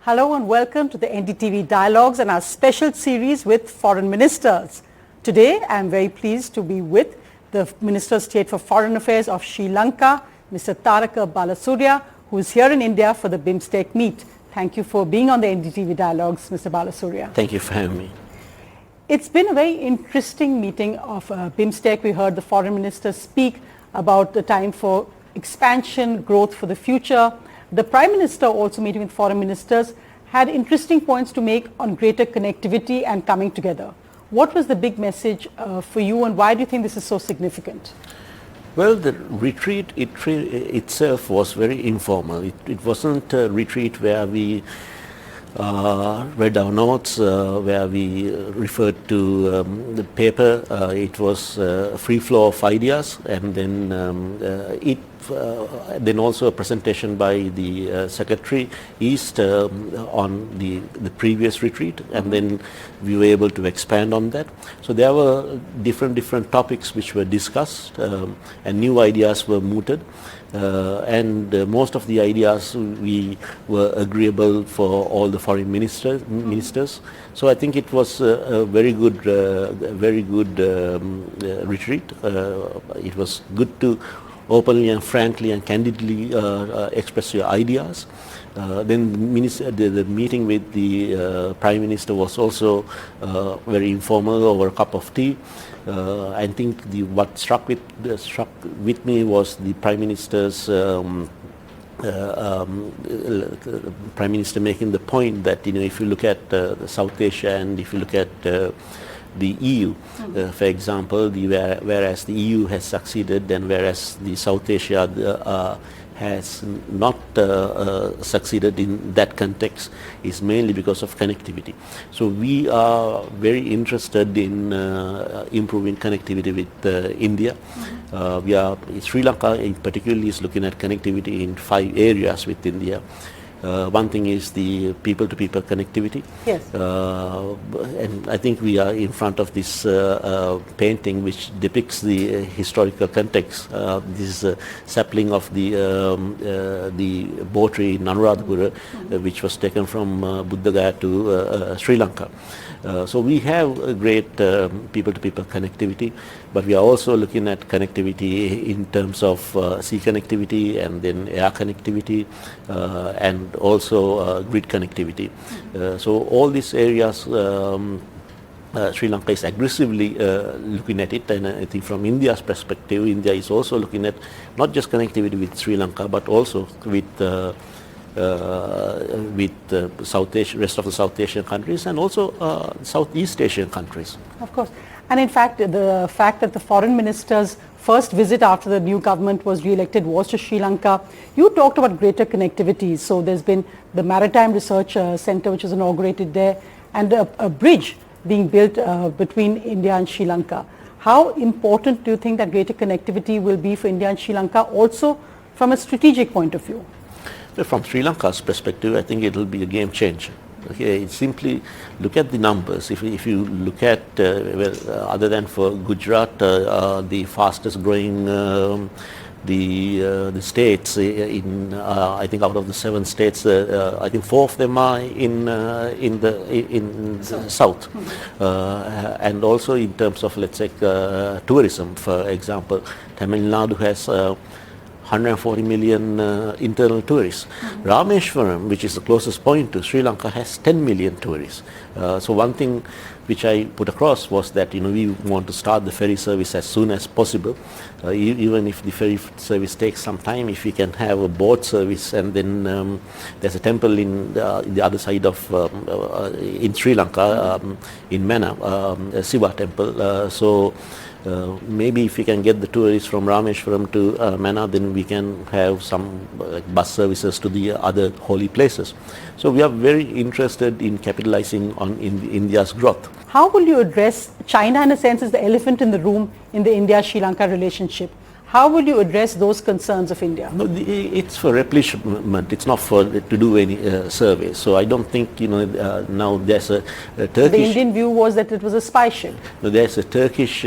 Hello and welcome to the NDTV Dialogues and our special series with foreign ministers. Today I am very pleased to be with the Minister of State for Foreign Affairs of Sri Lanka, Mr. Taraka Balasurya, who is here in India for the BIMSTEC meet. Thank you for being on the NDTV Dialogues, Mr. Balasurya. Thank you for having me. It's been a very interesting meeting of BIMSTEC. We heard the foreign minister speak about the time for expansion, growth for the future. The Prime Minister, also meeting with foreign ministers, had interesting points to make on greater connectivity and coming together. What was the big message for you, and why do you think this is so significant? Well, the retreat itself was very informal. It wasn't a retreat where we read our notes, where we referred to the paper. It was a free flow of ideas, and then also a presentation by the Secretary East on the previous retreat, and then we were able to expand on that. So there were different topics which were discussed, and new ideas were mooted. And most of the ideas we were agreeable for all the foreign ministers. So I think it was a very good retreat. It was good to openly and frankly and candidly express your ideas. Then the meeting with the Prime Minister was also very informal over a cup of tea. I think what struck with me was the Prime Minister's Prime Minister making the point that if you look at South Asia and if you look at the EU, for example, whereas the EU has succeeded and whereas the South Asia has not succeeded in that context is mainly because of connectivity. So we are very interested in improving connectivity with India. Sri Lanka in particular is looking at connectivity in 5 areas with India. One thing is the people-to-people connectivity. Yes. And I think we are in front of this painting which depicts the historical context. This sapling of the bow tree in Anuradhapura, which was taken from Buddha Gaya to Sri Lanka. So we have a great people-to-people connectivity, but we are also looking at connectivity in terms of sea connectivity and then air connectivity and also grid connectivity. So all these areas Sri Lanka is aggressively looking at it, and I think from India's perspective, India is also looking at not just connectivity with Sri Lanka but also with South Asia, rest of the South Asian countries, and also Southeast Asian countries. Of course. And in fact, the fact that the foreign minister's first visit after the new government was re-elected was to Sri Lanka, you talked about greater connectivity. So there's been the Maritime Research Center which was inaugurated there, and a bridge being built between India and Sri Lanka. How important do you think that greater connectivity will be for India and Sri Lanka, also from a strategic point of view? From Sri Lanka's perspective, I think it will be a game changer. Okay, simply look at the numbers. If you look at, other than for Gujarat, the fastest growing the states in I think out of the 7 states, I think 4 of them are in the south, and also in terms of, let's say, tourism. For example, Tamil Nadu has 140 million internal tourists. Rameshwaram, which is the closest point to Sri Lanka, has 10 million tourists. So one thing which I put across was that we want to start the ferry service as soon as possible, even if the ferry service takes some time. If we can have a boat service, and then there's a temple in the other side of in Sri Lanka, in Mena, a Shiva temple. So maybe if we can get the tourists from Rameshwaram to Mena, then we can have some bus services to the other holy places. So we are very interested in capitalizing on India's growth. How will you address China, in a sense, as the elephant in the room in the India-Sri Lanka relationship? How will you address those concerns of India? No, it's for replenishment. It's not for to do any surveys. So I don't think now there's a Turkish. The Indian view was that it was a spy ship. No, there's a Turkish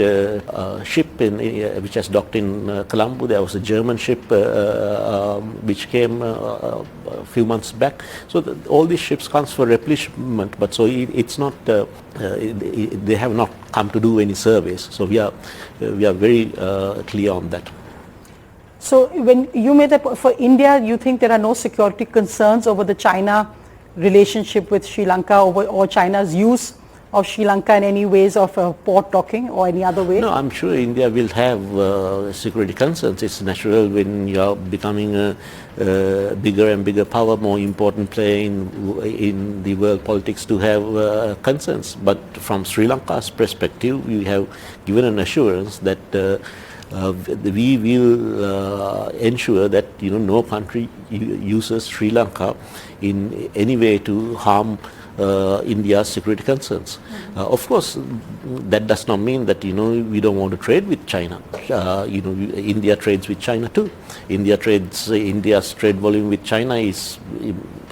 ship which has docked in Colombo. There was a German ship which came a few months back. So all these ships comes for replenishment, but so it's not. They have not come to do any surveys. So we are very clear on that. So when you made that for India, you think there are no security concerns over the China relationship with Sri Lanka or China's use of Sri Lanka in any ways of port docking or any other way? No, I'm sure India will have security concerns. It's natural when you are becoming a bigger and bigger power, more important player in the world politics to have concerns. But from Sri Lanka's perspective, we have given an assurance that we will ensure that no country uses Sri Lanka in any way to harm India's security concerns. Of course, that does not mean that we don't want to trade with China. India trades with China too. India's trade volume with China is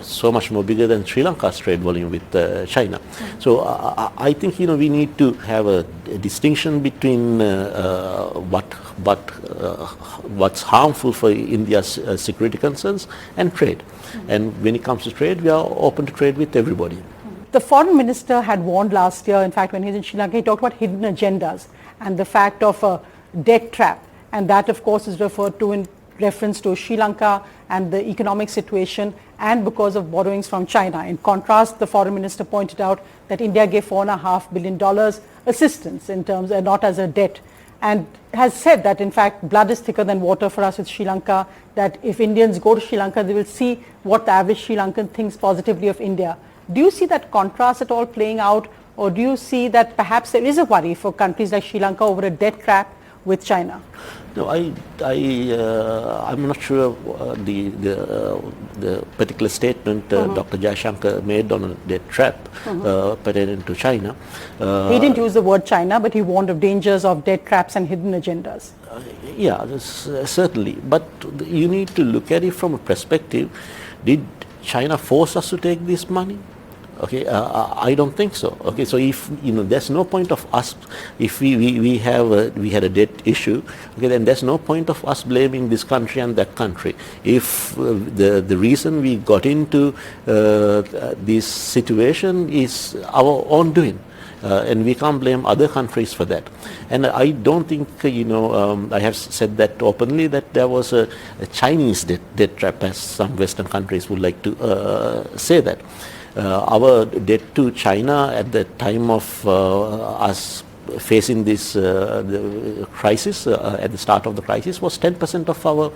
so much more bigger than Sri Lanka's trade volume with China. So I think we need to have a distinction between what's harmful for India's security concerns and trade. And when it comes to trade, we are open to trade with everybody. The foreign minister had warned last year, in fact, when he was in Sri Lanka, he talked about hidden agendas and the fact of a debt trap. And that, of course, is referred to in reference to Sri Lanka and the economic situation and because of borrowings from China. In contrast, the foreign minister pointed out that India gave $4.5 billion assistance in terms, not as a debt, and has said that, in fact, blood is thicker than water for us with Sri Lanka, that if Indians go to Sri Lanka, they will see what the average Sri Lankan thinks positively of India. Do you see that contrast at all playing out, or do you see that perhaps there is a worry for countries like Sri Lanka over a debt trap with China? No, I'm not sure the particular statement Dr. Jaishankar made on a debt trap pertaining to China. He didn't use the word China, but he warned of dangers of debt traps and hidden agendas. Certainly. But you need to look at it from a perspective. Did China force us to take this money? Okay, I don't think so. Okay, so if there's no point of us, if we had a debt issue, okay, then there's no point of us blaming this country and that country. If the reason we got into this situation is our own doing. And we can't blame other countries for that. And I don't think, I have said that openly, that there was a Chinese debt trap, as some Western countries would like to say that. Our debt to China at the time of us facing this the crisis, at the start of the crisis, was 10% of our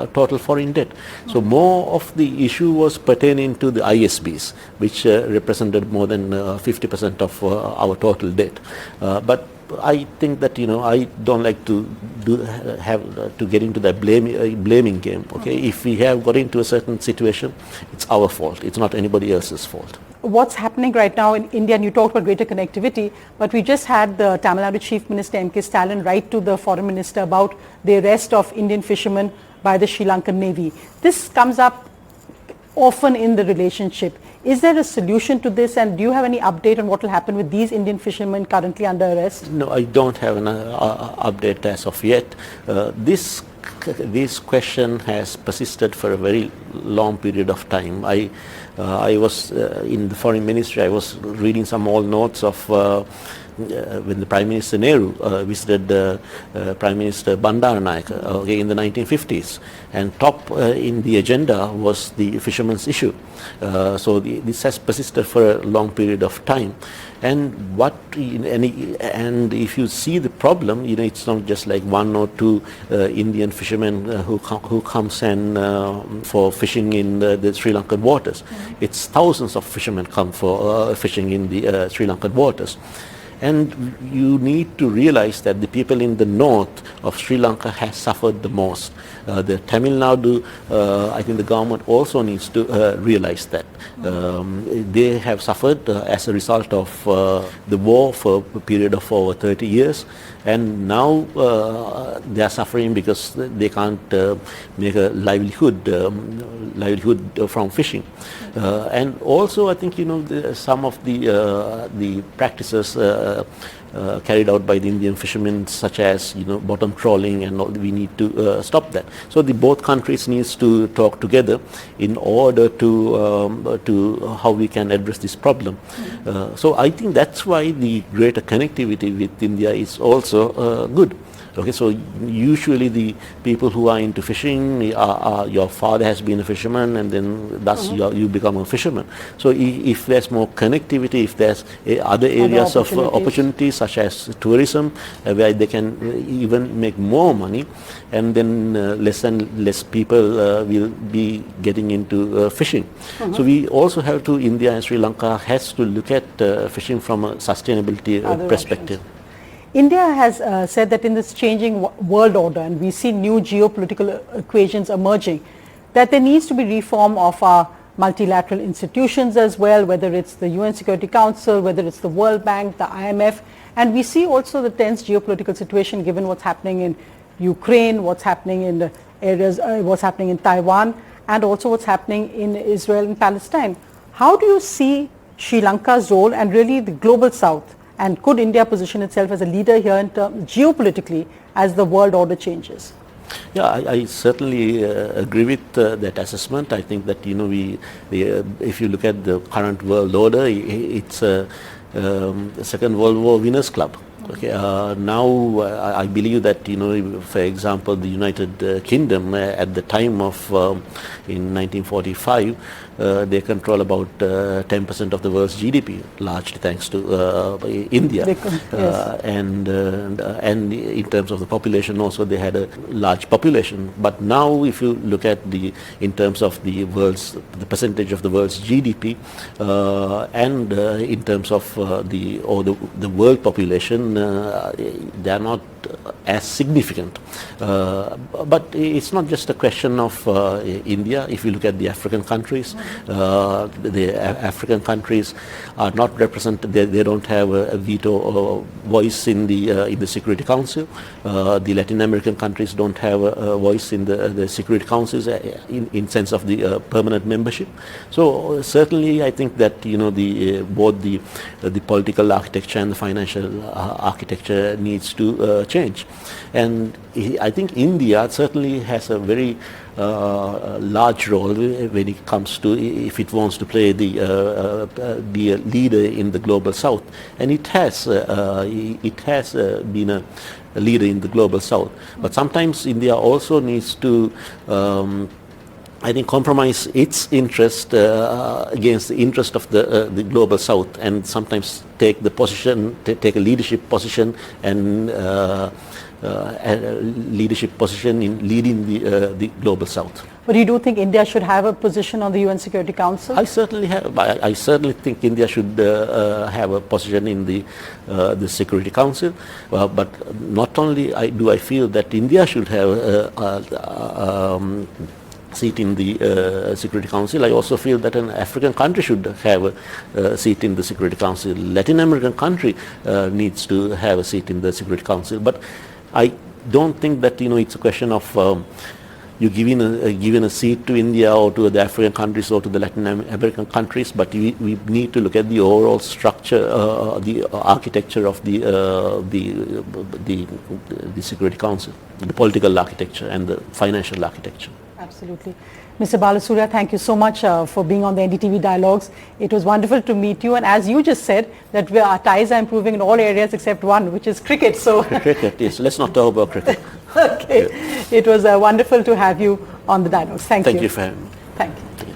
total foreign debt. So more of the issue was pertaining to the ISBs, which represented more than 50% of our total debt. But I think that I don't like to get into that blaming game. Okay, if we have got into a certain situation, it's our fault. It's not anybody else's fault. What's happening right now in India, and you talked about greater connectivity, but we just had the Tamil Nadu Chief Minister M.K. Stalin write to the Foreign Minister about the arrest of Indian fishermen by the Sri Lankan Navy. This comes up often in the relationship. Is there a solution to this, and do you have any update on what will happen with these Indian fishermen currently under arrest? No, I don't have an update as of yet. This question has persisted for a very long period of time. I was in the Foreign Ministry. I was reading some old notes of when the Prime Minister Nehru visited Prime Minister Bandaranaike in the 1950s, and top in the agenda was the fishermen's issue. So this has persisted for a long period of time. And if you see the problem, it's not just like one or two Indian fishermen who comes and for fishing in the Sri Lankan waters. It's thousands of fishermen come for fishing in the Sri Lankan waters. And you need to realize that the people in the north of Sri Lanka has suffered the most. The Tamil Nadu, I think the government also needs to realize that. They have suffered as a result of the war for a period of over 30 years, and now they are suffering because they can't make a livelihood from fishing. And also I think some of the practices carried out by the Indian fishermen, such as bottom trawling and all, we need to stop that. So both countries needs to talk together in order to how we can address this problem. So I think that's why the greater connectivity with India is also good. Okay, so usually the people who are into fishing, your father has been a fisherman, and then thus you become a fisherman. So if there's more connectivity, if there's other areas of opportunities such as tourism, where they can even make more money, and then less and less people will be getting into fishing. So we also have to, India and Sri Lanka has to look at fishing from a sustainability perspective. Options. India has said that in this changing world order, and we see new geopolitical equations emerging, that there needs to be reform of our multilateral institutions as well, whether it's the UN Security Council, whether it's the World Bank, the IMF, and we see also the tense geopolitical situation given what's happening in Ukraine, what's happening in the areas, what's happening in Taiwan, and also what's happening in Israel and Palestine. How do you see Sri Lanka's role and really the global south? And could India position itself as a leader here in terms geopolitically as the world order changes? Yeah, I certainly agree with that assessment. I think that if you look at the current world order, it's a Second World War winners club. Okay, now I believe that for example, the United Kingdom at the time of in 1945. They control about 10% of the world's GDP, largely thanks to India. Yes. And in terms of the population also, they had a large population. But now, if you look at in terms of the percentage of the world's GDP, and in terms of the world population, they are not as significant. But it's not just a question of India. If you look at the African countries, the African countries are not represented. They don't have a veto or voice in the Security Council. The Latin American countries don't have a voice in the Security Councils in sense of the permanent membership. So certainly, I think that both the political architecture and the financial architecture needs to change. And I think India certainly has a very large role when it comes to, if it wants to play be a leader in the global south, and it has been a leader in the global south. But sometimes India also needs to I think compromise its interest against the interest of the global south, and sometimes take a leadership position and a leadership position in leading the global south. But you do think India should have a position on the UN Security Council? I certainly think India should have a position in the Security Council. But not only do I feel that India should have a seat in the Security Council, I also feel that an African country should have a seat in the Security Council. Latin American country needs to have a seat in the Security Council. But I don't think that it's a question of you giving a seat to India or to the African countries or to the Latin American countries, but we need to look at the overall structure, the architecture of the Security Council, the political architecture and the financial architecture. Absolutely. Mr. Balasurya, thank you so much for being on the NDTV Dialogues. It was wonderful to meet you, and as you just said, that our ties are improving in all areas except one, which is cricket. So cricket, yes. Let's not talk about cricket. Okay. Yeah. It was wonderful to have you on the Dialogues. Thank you. Thank you for having me. Thank you.